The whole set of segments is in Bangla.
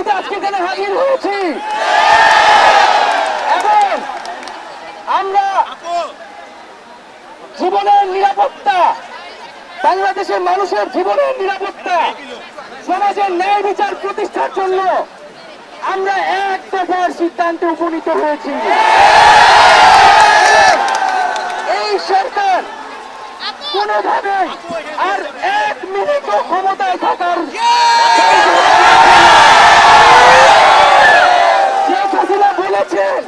দাবিতে আজকে এখানে হাজির হয়েছি এবং আমরা জীবনের নিরাপত্তা, বাংলাদেশের মানুষের জীবনের নিরাপত্তা, সমাজের ন্যায় বিচার প্রতিষ্ঠার জন্য আমরা এক দফার সিদ্ধান্তে উপনীত হয়েছি। এই সরকার কোনোভাবে আর এক মিনিট ক্ষমতায় থাকার শেখ হাসিনা বলেছেন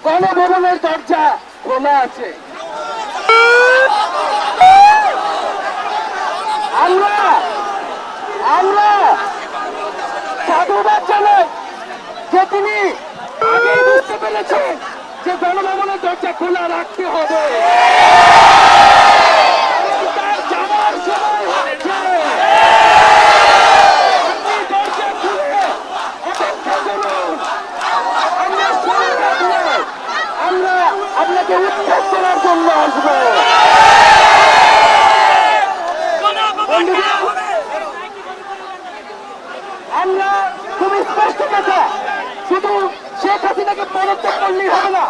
গণভবনের দরজা খোলা আছে। আমরা সাধুবাদ জানাই যে তিনি আগেই বুঝতে পেরেছেন যে গণভবনের দরজা খোলা রাখতে হবে। তার যাওয়ার সময় হচ্ছে, আপনি দরজা খুলে অপেক্ষা করুন। আমরা আপনাকে উৎখাত করার জন্য আসবো। আমরা খুবই স্পষ্ট কথা, শুধু শেখ হাসিনাকে পদত্যাগ করলেই হবে না।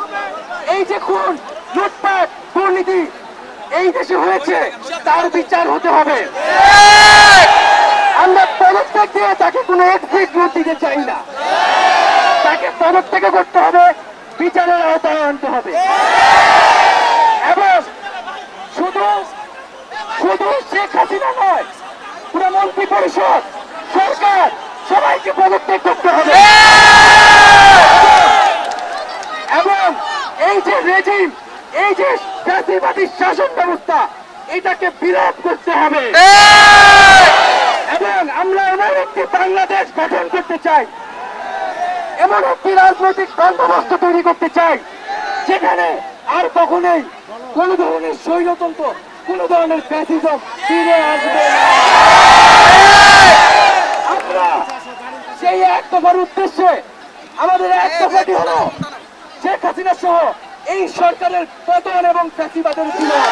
এই যে খুন, লুটপাট, দুর্নীতি এই দেশে হয়েছে, তার বিচার হতে হবে। আমরা পদত্যাগ দিয়ে তাকে কোনো এক্সিট রুট দিতে চাই না। তাকে পদত্যাগ করতে হবে, বিচারের আওতায় আনতে হবে এবং শুধু শেখ হাসিনা নয়, পুরো মন্ত্রী পরিষদ, সরকার সবাইকে পদত্যাগ করতে হবে এবং এই যে রেজিম, এই যে ফ্যাসিবাদী শাসন ব্যবস্থা, এটাকে বিরোধ করতে হবে এবং আমরা এমন একটি বাংলাদেশ গঠন করতে চাই, এমন একটি রাজনৈতিক বন্দোবস্ত তৈরি করতে চাই যেখানে আর কখনোই কোন ধরনের স্বৈরতন্ত্র, কোন ধরনের ফ্যাসিজম ফিরে আসবে না। আমরা সেই এক দফার উদ্দেশ্যে আমাদের এক দফাটি হলো শেখ হাসিনা সহ এই সরকারের পতন এবং ফ্যাসিবাদের বিরোধ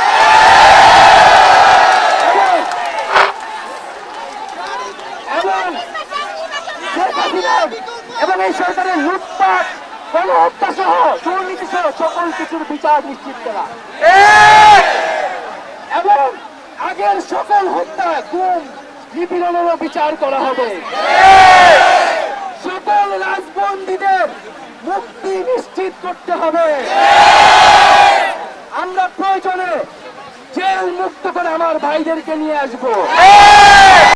এবং এই সরকারের লুটপাট, গণহত্যা সহ দুর্নীতি সহ সকল কিছুর বিচার নিশ্চিত করা এবং আগের সকল হত্যা, গুম, নিপীড়নেরও বিচার করা হবে। সকল রাজবন্দীদের মুক্তি নিশ্চিত করতে হবে। আমরা প্রয়োজনে জেল মুক্ত করে আমার ভাইদেরকে নিয়ে আসবো।